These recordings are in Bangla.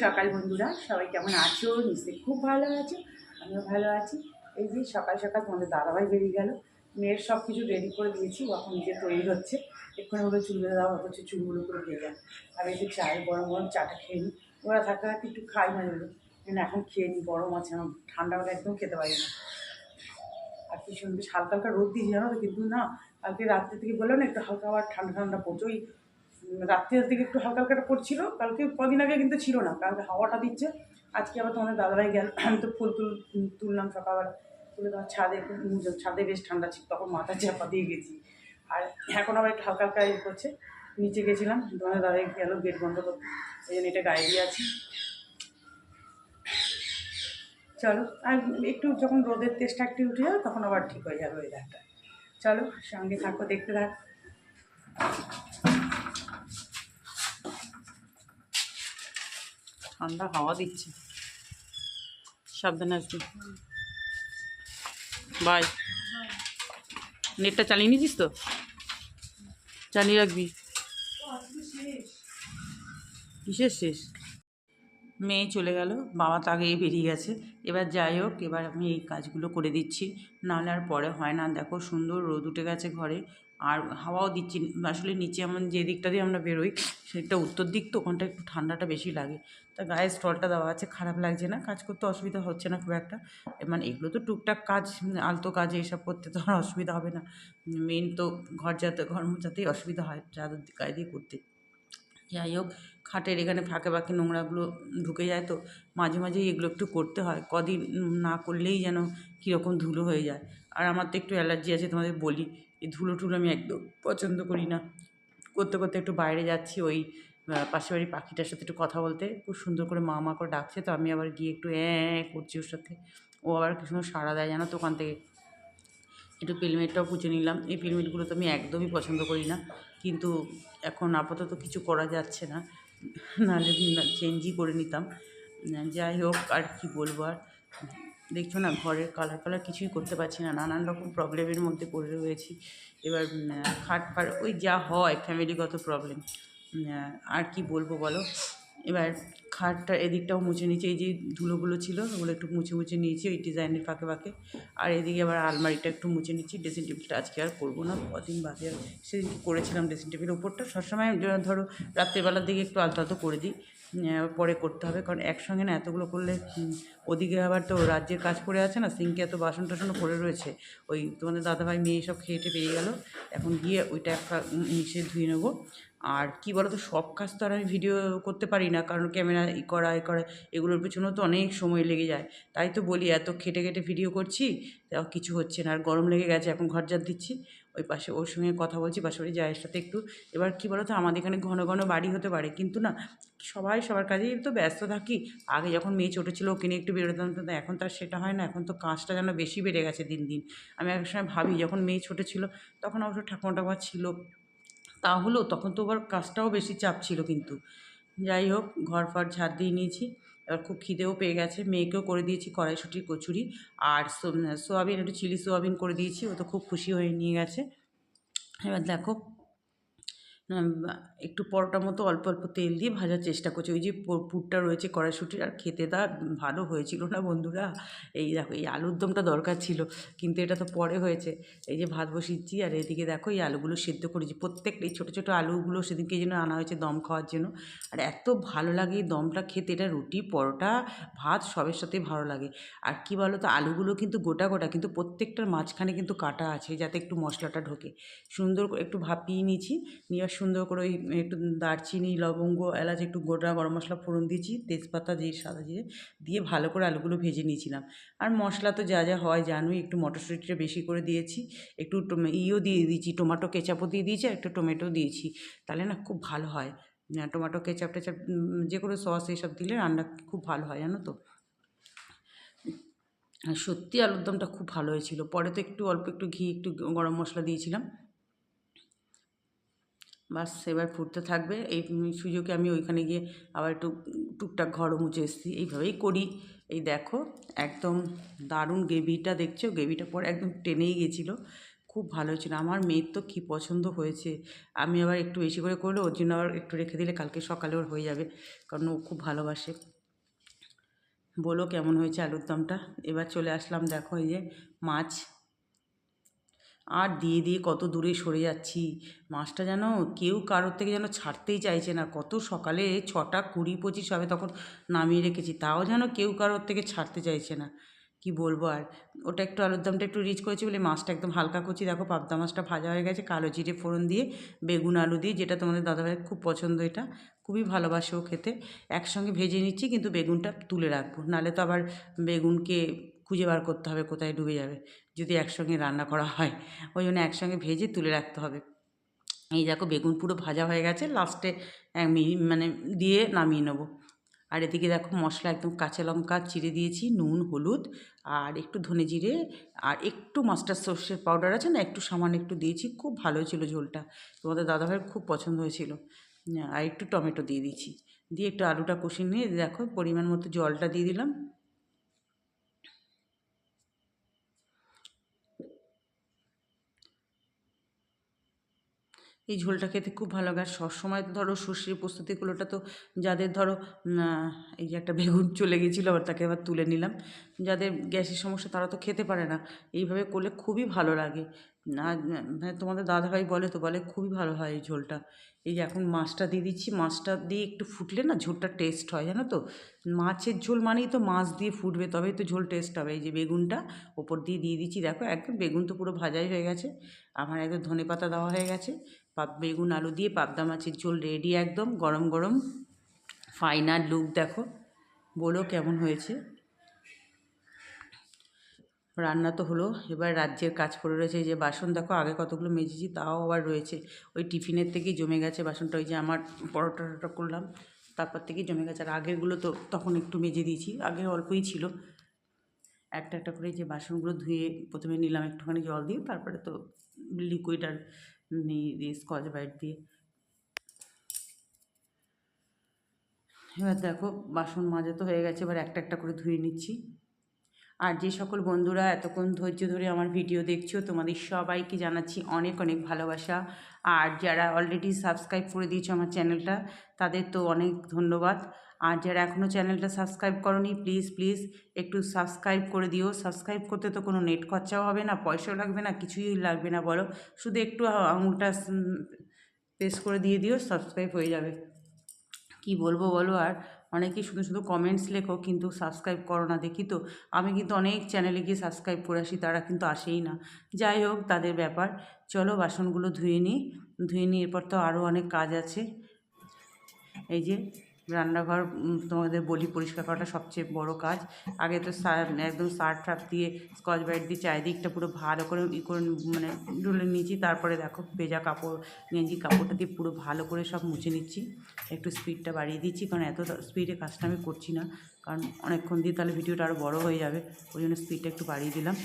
সকাল বন্ধুরা, সবাই কেমন আছো? নিশ্চয়ই খুব ভালো আছো, আমিও ভালো আছি। এই যে সকাল সকাল তোমাদের দাদাভাই বেরিয়ে গেল, মেয়ের সব কিছু রেডি করে দিয়েছি, ও এখন নিজে তৈরি হচ্ছে। এক্ষুনি ওগুলো চুল বেঁধে দেওয়া হচ্ছে, চুলগুলো করে দিয়ে যান। আর এই যে চায়ের গরম গরম চাটা খেয়ে নিই, ওরা থাকতে থাকতে একটু খাই না এগুলো, এখন খেয়ে নিই, গরম আছে, আমার ঠান্ডা হলে একদম খেতে পারি না। আর কি সুন্দর বেশ হালকা হালকা রোদ দিয়েছি জানো তো, কিন্তু না কালকে রাত্রে থেকে বললাম না একটু হালকা আবার ঠান্ডা ঠান্ডা পড়ছে, ওই রাত্রের দিকে একটু হালকা হালকাটা পড়ছিল, কালকে কদিন আগে কিন্তু ছিল না, কালকে হাওয়াটা দিচ্ছে। আজকে আবার তোমাদের দাদাভাই গেল, আমি তো ফুল তুললাম সকালবেলা, তুলে তোমার ছাদে বেশ ঠান্ডা ছিল, তখন মাথা চাপা দিয়ে গেছি। আর এখন আবার একটু হালকা হালকা করছে। নিচে গেছিলাম, তোমাদের দাদাই গেল গেট বন্ধ করতে, এই জন্য এটা গায়ে দিয়ে আছি। চলো, আর একটু যখন রোদের তেজটা একটু উঠে যাবে তখন আবার ঠিক হয়ে যাবে ওয়েদারটা। চলো সঙ্গে থাকো, দেখতে থাক। ঠান্ডা হাওয়া দিচ্ছে, সাবধানে আসবি। বাই। নেটটা চালিয়ে নিয়েছিস তো? চালিয়ে রাখবি। কিসের শেষ? মেয়ে চলে গেল, বাবা তো আগেই বেরিয়ে গেছে। এবার যাই হোক, এবার আমি এই কাজগুলো করে দিচ্ছি, নাহলে আর পরে হয় না। দেখো সুন্দর রোদ উঠে গেছে ঘরে, আর হাওয়াও দিচ্ছি। আসলে নিচে এমন যে দিকটা দিয়ে আমরা বেরোই সেটা উত্তর দিক, তো ওখানটা একটু ঠান্ডাটা বেশি লাগে। তা গায়ে স্টলটা দেওয়া আছে, খারাপ লাগছে না, কাজ করতে অসুবিধা হচ্ছে না খুব একটা। মানে এগুলো তো টুকটাক কাজ, আলতো কাজ, এইসব করতে তো আর অসুবিধা হবে না। মেন তো ঘর মোছাতেই অসুবিধা হয়, চাদর গায়ে দিয়ে করতে। যাই হোক, খাটের এখানে ফাঁকে ফাঁকে নোংরাগুলো ঢুকে যায়, তো মাঝে মাঝেই এগুলো একটু করতে হয়। কদিন না করলেই যেন কীরকম ধুলো হয়ে যায়। আর আমার তো একটু অ্যালার্জি আছে, তোমাদের বলি, এই ধুলো টুলো আমি একদম পছন্দ করি না। করতে করতে একটু বাইরে যাচ্ছি, ওই পাশের বাড়ির পাখিটার সাথে একটু কথা বলতে, খুব সুন্দর করে মা মা করে ডাকছে, তো আমি আবার গিয়ে একটু করছি ওর সাথে। ও আবার কি সুন্দর সাড়া দেয় জানো তো ওখান থেকে। একটু পিলমেটটাও পুছে নিলাম। এই পিলমেটগুলো তো আমি একদমই পছন্দ করি না, কিন্তু এখন আপাতত কিছু করা যাচ্ছে না, নাহলে চেঞ্জই করে নিতাম। যাই হোক, আর কি বলবো আর। দেখছো না, ঘরের কালার কিছুই করতে পারছি না, নানান রকম প্রবলেমের মধ্যে পড়ে রয়েছি। এবার খাট ওই যা হয় ফ্যামিলিগত প্রবলেম, আর কি বলবো বলো। এবার খাটটা এদিকটাও মুছে নিয়েছি, এই যে ধুলোগুলো ছিল ওগুলো একটু মুছে নিয়েছি ওই ডিজাইনের ফাঁকে ফাঁকে। আর এদিকে আবার আলমারিটা একটু মুছে নিচ্ছি। ড্রেসিং টেবিলটা আজকে আর করবো না, কদিন বাদে সেদিন করেছিলাম ড্রেসিং টেবিলের উপরটা। সবসময় ধরো রাত্রেবেলার দিকে একটু আলতো আলতো করে দিই, পরে করতে হবে, কারণ একসঙ্গে না এতগুলো করলে ওদিকে আবার তো রাজ্যের কাজ পড়ে আছে না, সিঙ্কে এত বাসন টাসনও পড়ে রয়েছে। ওই তোমাদের দাদাভাই মেয়ে সব খেয়ে পেয়ে গেল, এখন গিয়ে ওইটা একটা মিশে ধুয়ে নেবো। আর কি বলো তো, সব কাজ তো আর আমি ভিডিও করতে পারি না, কারণ ক্যামেরা এ করা এগুলোর পেছনেও তো অনেক সময় লেগে যায়। তাই তো বলি, এত খেটে খেটে ভিডিও করছি, তাও কিছু হচ্ছে না। আর গরম লেগে গেছে, এখন ঘর ঝাড় দিচ্ছি, ওই পাশে ওর সঙ্গে কথা বলছি, পাশাপাশি জায়ের সাথে একটু। এবার কি বলো তো, আমাদের এখানে ঘন ঘন বাড়ি হতে পারে, কিন্তু না সবাই সবার কাজেই তো ব্যস্ত থাকি। আগে যখন মেয়ে ছোটো ছিল ওকে নিয়ে একটু বেরোতাম, তো এখন তো আর সেটা হয় না। এখন তো কাজটা যেন বেশি বেড়ে গেছে দিন দিন। আমি এক সময় ভাবি, যখন মেয়ে ছোটো ছিল তখন অবশ্য ঠাকুমা ছিল, তাহলেও তখন তো আবার কাজটাও বেশি চাপ ছিল কিন্তু। যাই হোক, ঘর ফর ঝাড় দিয়ে নিয়েছি। এবার খুব খিদেও পেয়ে গেছে, মেয়েকেও করে দিয়েছি কড়াইশুঁটির কচুরি, আর সোয়াবিন, একটু চিলি সোয়াবিন করে দিয়েছি, ও তো খুব খুশি হয়ে নিয়ে গেছে। এবার দেখো, একটু পরোটা মতো অল্প অল্প তেল দিয়ে ভাজার চেষ্টা করছি। ওই যে পুরটা রয়েছে কড়াইশুঁটির, আর খেতে তা ভালো হয়েছিল না বন্ধুরা। এই দেখো, এই আলুর দমটা দরকার ছিল, কিন্তু এটা তো পরে হয়েছে। এই যে ভাত বসিয়েছি, আর এদিকে দেখো এই আলুগুলো সেদ্ধ করেছি, প্রত্যেকটা এই ছোটো ছোটো আলুগুলো সেদিনকে যেন আনা হয়েছে দম খাওয়ার জন্য। আর এত ভালো লাগে এই দমটা খেতে, এটা রুটি পরোটা ভাত সবের সাথেই ভালো লাগে। আর কি বলো তো, আলুগুলো কিন্তু গোটা গোটা, কিন্তু প্রত্যেকটার মাঝখানে কিন্তু কাটা আছে, যাতে একটু মশলাটা ঢোকে। সুন্দর করে একটু ভাপিয়ে নিয়েছি, নিয়ে সুন্দর করে ওই একটু দারচিনি লবঙ্গ এলাচ একটু গোটা গরম মশলা ফোড়ন দিয়েছি, তেজপাতা দিয়ে সাদা জিরে দিয়ে ভালো করে আলুগুলো ভেজে নিয়েছিলাম। আর মশলা তো যা যা হয় জানোই, একটু মটরশুঁটিটা বেশি করে দিয়েছি, একটু দিয়ে দিয়েছি, টমেটো কেচাপও দিয়ে দিয়েছি, আর একটু টমেটো দিয়েছি, তাহলে না খুব ভালো হয়। টমেটো কেচাপ টেচাপ যে কোনো সস এইসব দিলে রান্না খুব ভালো হয় জানো তো। আর সত্যি আলুর দমটা খুব ভালো হয়েছিল। পরে তো একটু অল্প একটু ঘি একটু গরম মশলা দিয়েছিলাম। বাস, এবার ফুটতে থাকবে। এই সুযোগে আমি ওইখানে গিয়ে আবার একটু টুকটাক ঘরও মুছে এসেছি, এইভাবেই করি। এই দেখো, একদম দারুণ গ্রেভিটা দেখছো, গ্রেভিটা পরে একদম টেনেই গেছিলো, খুব ভালো হয়েছিল। আমার মেয়ের তো কী পছন্দ হয়েছে। আমি আবার একটু বেশি করে করলে ওর জন্য আবার একটু রেখে দিলে কালকে সকালে ওর হয়ে যাবে, কারণ ও খুব ভালোবাসে। বলো কেমন হয়েছে আলুর দমটা। এবার চলে আসলাম, দেখো এই যে মাছ, আর দিয়ে দিয়ে কত দূরে সরে যাচ্ছি। মাছটা যেন কেউ কারোর থেকে যেন ছাড়তেই চাইছে না। কত সকালে 6:20-25 হবে তখন নামিয়ে রেখেছি, তাও যেন কেউ কারোর থেকে ছাড়তে চাইছে না। কি বলবো আর। ওটা একটু আলুর দমটা একটু রিচ করেছি বলে মাছটা একদম হালকা করছি। দেখো পাবদা মাছটা ভাজা হয়ে গেছে কালো জিরে ফোড়ন দিয়ে, বেগুন আলু দিয়ে, যেটা তোমাদের দাদাভাইয়ের খুব পছন্দ, এটা খুবই ভালোবাসে ও খেতে। একসঙ্গে ভেজে নিচ্ছি, কিন্তু বেগুনটা তুলে রাখবো, নাহলে তো আবার বেগুনকে খুঁজে বার করতে হবে কোথায় ডুবে যাবে যদি একসঙ্গে রান্না করা হয়। ওই জন্য একসঙ্গে ভেজে তুলে রাখতে হবে। এই দেখো বেগুন পুরো ভাজা হয়ে গেছে, লাস্টে মানে দিয়ে নামিয়ে নেবো। আর এদিকে দেখো মশলা একদম কাঁচা লঙ্কা চিড়ে দিয়েছি, নুন হলুদ আর একটু ধনে জিরে আর একটু মাস্টার সর্ষের পাউডার আছে না, একটু সামান্য একটু দিয়েছি। খুব ভালো হয়েছিল ঝোলটা, তোমাদের দাদাভাইয়ের খুব পছন্দ হয়েছিল। আর একটু টমেটো দিয়ে দিয়েছি, দিয়ে একটু আলুটা কষিয়ে নিয়ে দেখো পরিমাণ মতো জলটা দিয়ে দিলাম। এই ঝোলটা খেতে খুব ভালো লাগে। আর সবসময় তো ধরো সর্ষে পোস্ততেগুলোটা তো যাদের ধরো এই যে একটা বেগুন চলে গেছিলো, আবার তাকে আবার তুলে নিলাম। যাদের গ্যাসের সমস্যা তারা তো খেতে পারে না, এইভাবে করলে খুবই ভালো লাগে। আর তোমাদের দাদাভাই বলে তো, বলে খুবই ভালো হয় এই ঝোলটা। এই যে এখন মাছটা দিয়ে দিচ্ছি, মাছটা দিয়ে একটু ফুটলে না ঝোলটা টেস্ট হয়, জানো তো। মাছের ঝোল মানেই তো মাছ দিয়ে ফুটবে, তবেই তো ঝোল টেস্ট হবে। এই যে বেগুনটা ওপর দিয়ে দিয়ে দিচ্ছি, দেখো একদম বেগুন তো পুরো ভাজাই হয়ে গেছে। আমার একদম ধনেপাতা দেওয়া হয়ে গেছে। বেগুন আলু দিয়ে পাবদা মাছের ঝোল রেডি, একদম গরম গরম। ফাইনাল লুক দেখো, বলো কেমন হয়েছে। রান্না তো হলো, এবার রাজ্যের কাজ পড়ে রয়েছে। এই যে বাসন দেখো, আগে কতগুলো মেজেছি তাও আবার রয়েছে, ওই টিফিনের থেকেই জমে গেছে বাসনটা। ওই যে আমার পরোটা টরোটা করলাম তারপর থেকেই জমে গেছে। আর আগেরগুলো তো তখন একটু মেজে দিয়েছি, আগে অল্পই ছিল। একটা একটা করে যে বাসনগুলো ধুয়ে প্রথমে নিলাম একটুখানি জল দিয়ে, তারপরে তো লিকুইড আর দিয়ে স্কচ ব্রাইট দিয়ে। এবার দেখো বাসন মাজা তো হয়ে গেছে, এবার একটা একটা করে ধুয়ে নিচ্ছি। আর যে সকল বন্ধুরা এতক্ষণ ধৈর্য ধরে আমার ভিডিও দেখছো, তোমাদের সবাইকে জানাচ্ছি অনেক অনেক ভালোবাসা। আর যারা অলরেডি সাবস্ক্রাইব করে দিয়েছো আমার চ্যানেলটা, তাদের তো অনেক ধন্যবাদ। আর যারা এখনও চ্যানেলটা সাবস্ক্রাইব করোনি, প্লিজ প্লিজ একটু সাবস্ক্রাইব করে দিও। সাবস্ক্রাইব করতে তো কোনো নেট খরচাও হবে না, পয়সাও লাগবে না, কিছুই লাগবে না বলো। শুধু একটু আঙুলটা প্রেস করে দিয়ে দিও, সাবস্ক্রাইব হয়ে যাবে। কি বলবো বলো। আর অনেকেই শুধু শুধু কমেন্টস লেখো, কিন্তু সাবস্ক্রাইব করো না, দেখি তো। আমি কিন্তু অনেক চ্যানেলে গিয়ে সাবস্ক্রাইব করে আসি, তারা কিন্তু আসেই না। যাই হোক, তাদের ব্যাপার। চলো বাসনগুলো ধুয়ে নিই। ধুয়ে নিই, এরপর তো আরও অনেক কাজ আছে। এই যে রান্নাঘর তোমাদের বলি, পরিষ্কার করাটা সবচেয়ে বড় কাজ। আগে তো একদম সার্ফ টার্ফ দিয়ে স্কচ ব্রাইট দিয়ে চারিদিকটা পুরো ভালো করে করে মানে ডুলে নিয়েছি। তারপরে দেখো ভেজা কাপড়, গেঞ্জি কাপড়টা দিয়ে পুরো ভালো করে সব মুছে নিচ্ছি। একটু স্পিডটা বাড়িয়ে দিচ্ছি, কারণ এত স্পিডে কাজটা আমি করছি না, কারণ অনেকক্ষণ দিয়ে তাহলে ভিডিওটা আরও বড়ো হয়ে যাবে। ওই জন্য স্পিডটা একটু বাড়িয়ে দিলাম।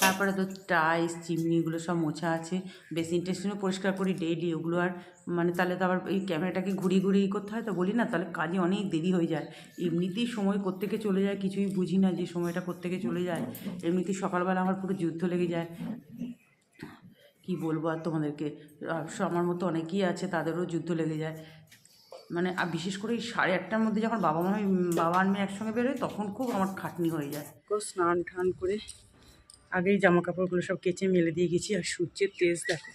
তারপরে তো টাইলস চিমনিগুলো সব মোছা আছে। বেসিন টেসিনও পরিষ্কার করি ডেইলি, ওগুলো আর মানে তাহলে তো আবার এই ক্যামেরাটাকে ঘুরিয়ে ঘুরিয়ে করতে হয়, তো বলি না, তাহলে কাজে অনেক দেরি হয়ে যায়। এমনিতেই সময় কোত্থেকে চলে যায় কিছুই বুঝি না, যে সময়টা কোত্থেকে চলে যায়। এমনিতেই সকালবেলা আমার পুরো যুদ্ধ লেগে যায়। কি বলবো আর তোমাদেরকে, আমার মতো অনেকেই আছে, তাদেরও যুদ্ধ লেগে যায়। মানে আর বিশেষ করে এই 8:30টার মধ্যে যখন বাবা আর মেয়ে একসঙ্গে বেরোয়, তখন খুব আমার খাটনি হয়ে যায়। স্নান টান করে আগেই জামা কাপড়গুলো সব কেচে মেলে দিয়ে গেছি। আর সূর্যের তেজ দেখো,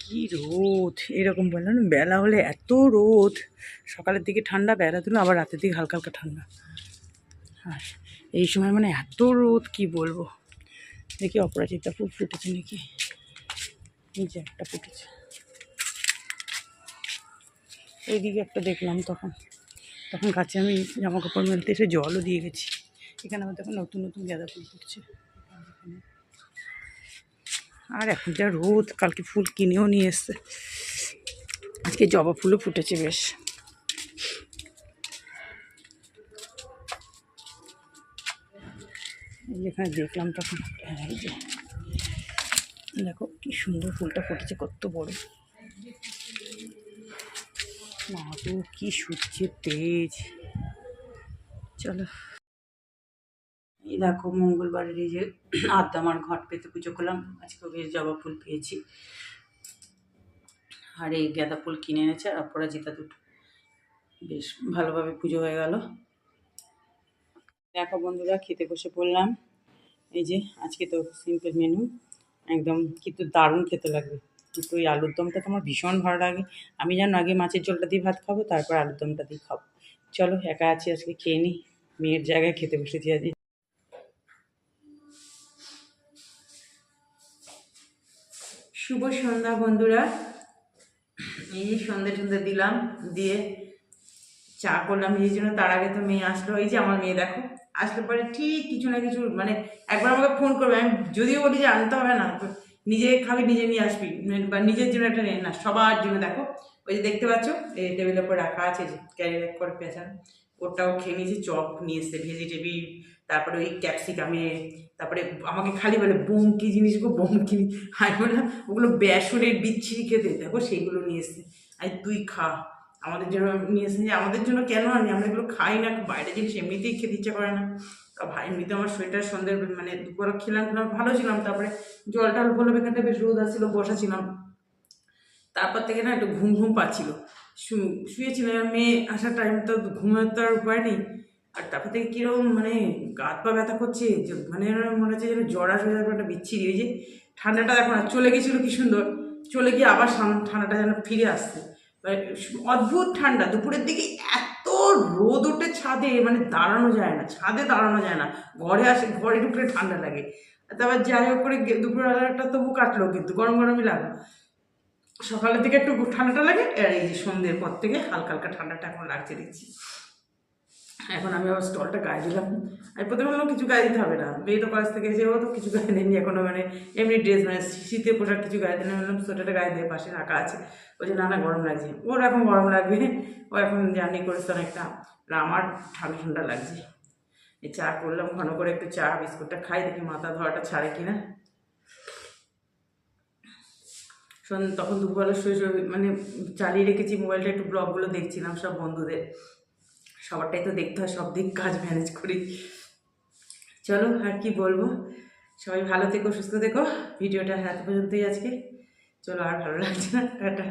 কি রোদ। এরকম বললাম না, বেলা হলে এত রোদ, সকালের দিকে ঠান্ডা, বেলা দিলে আবার রাতের দিকে হালকা হালকা ঠান্ডা। আর এই সময় মানে এত রোদ, কি বলবো। দেখি অপরাজিতা ফুল ফুটেছে নাকি, এই যে একটা ফুটেছে, এইদিকে একটা দেখলাম। তখন তখন গাছে আমি জামা কাপড় মেলতে এসে জলও দিয়ে গেছি। এখানে আমার তখন নতুন নতুন গাঁদা ফুল ফুটছে। আর এখন যা রোদ, কালকে ফুল কিনেও নিয়ে এসছে। আজকে জবা ফুলও ফুটেছে বেশ। যেখানে দেখলাম তখন, এই যে দেখো কি সুন্দর ফুলটা ফুটেছে, কত বড়। না গো, কি সূর্যের তেজ। চলো, এই দেখো মঙ্গলবারের এই যে আদ্দামার ঘট পেতে পুজো করলাম। আজকে বেশ জবা ফুল পেয়েছি, আর এই গাঁদা ফুল কিনে এনেছে, আর অপরাজিতা দুটো। বেশ ভালোভাবে পুজো হয়ে গেল। দেখো বন্ধুরা, খেতে বসে পড়লাম। এই যে আজকে তো সিম্পল মেনু, একদম কিন্তু দারুণ খেতে লাগবে। কিন্তু ওই আলুর দমটা তো আমার ভীষণ ভালো লাগে। আমি জানো আগে মাছের ঝোলটা দিয়ে ভাত খাবো, তারপর আলুর দমটা দিয়ে খাবো। চলো একা আছি আজকে, খেয়ে নিই। মেয়ের জায়গায় খেতে বসেছি আজকে। শুভ সন্ধ্যা বন্ধুরা। এই যে সন্ধ্যে দিলাম, দিয়ে চা করলাম এই জন্য। তার আগে তো মেয়ে আসলো। এই যে আমার মেয়ে দেখো, আসলে পরে ঠিক কিছু না কিছু মানে একবার আমাকে ফোন করবে। আমি যদিও বলি যে আনতে হবে না, নিজে খাবি নিজে নিয়ে আসবি, বা নিজের জন্য একটা নেই না, সবার জন্য। দেখো ওই যে দেখতে পাচ্ছ এই টেবিলের উপর রাখা আছে, যে ক্যারি ব্যাগ করে পেঁচানো, ওটাও খেয়ে নিয়েছে। চপ নিয়ে এসছে ভেজিটেবিল, তারপরে ওই ক্যাপসিকামের, তারপরে আমাকে খালি বলে বোম কি জিনিস গো, বোম কি। আমি বললাম ওগুলো বেসনের বিচ্ছিরি খেতে, দেখো সেইগুলো নিয়ে এসছে। আর তুই খা, আমাদের জন্য নিয়ে এসেছেন। যে আমাদের জন্য কেন আনি, আমরা এগুলো খাই না, বাইরে জিনিস এমনিতেই খেতে ইচ্ছে করে না। তা ভাই এমনিতে আমার শরীরটা সন্ধ্যে মানে দুপুরে খেলাম ভালো ছিলাম, তারপরে জল টল বললাম, এখানটা বেশ রোদ আসছিল, বসা ছিলাম। তারপর থেকে না একটু ঘুম ঘুম পাচ্ছিল, শুয়েছিলাম। মেয়ে আসার টাইম তো ঘুমের তো আর উপায় নেই। আর তারপর থেকে কীরকম মানে গা পা ব্যথা করছে, যে মানে মনে হচ্ছে যেন জ্বর আসবে, একটা বিচ্ছিরি। ওই যে ঠান্ডাটা দেখো না, চলে গেছিলো কি সুন্দর, চলে গিয়ে আবার ঠান্ডাটা যেন ফিরে আসছে। অদ্ভুত ঠান্ডা। দুপুরের দিকে এত রোদ ওঠে ছাদে, মানে দাঁড়ানো যায় না, ছাদে দাঁড়ানো যায় না। ঘরে আসে, ঘরে ঢুকলে ঠান্ডা লাগে। তারপর যাই হোক করে দুপুরবেলাটা তবু কাটলো, কিন্তু গরম গরমই লাগলো। সকালের দিকে একটু ঠান্ডাটা লাগে, আর এই যে সন্ধ্যের পর থেকে হালকা হালকা ঠান্ডাটা এখন লাগছে দিচ্ছি। এখন আমি আবার স্টলটা গায়ে দিলাম। আমি প্রথমে বললাম কিছু গায়ে দিতে হবে না, মেয়ে তো কলেজ থেকে এসে ও তো কিছু গায়ে দেয়নি এখনো, মানে এমনি ড্রেস, মানে শীতের পোশাক কিছু গায়ে দেয় না। বললাম সোয়েটারটা গায়ে দিয়ে পাশে রাখা আছে। বলছে না না গরম লাগছে। ওর এখন গরম লাগবে, ও এখন জার্নি করেছে অনেকটা, আমার ঠান্ডা ঠান্ডা লাগছে। এই চা করলাম, ঘন করে একটু চা বিস্কুটটা খাই, দেখি মাথা ধোয়াটা ছাড়ে কিনা। তখন দুপুরবেলা শুয়ে শুয়ে মানে চালিয়ে রেখেছি মোবাইলটা, একটু ব্লগগুলো দেখছিলাম সব বন্ধুদের। সবারটাই তো দেখতে হয়, সব দিক কাজ ম্যানেজ করি। চলো আর কি বলবো, সবাই ভালো থেকো, সুস্থ থেকো। ভিডিওটা এত পর্যন্তই আজকে। চলো আর ভালো লাগছে না, টাটা।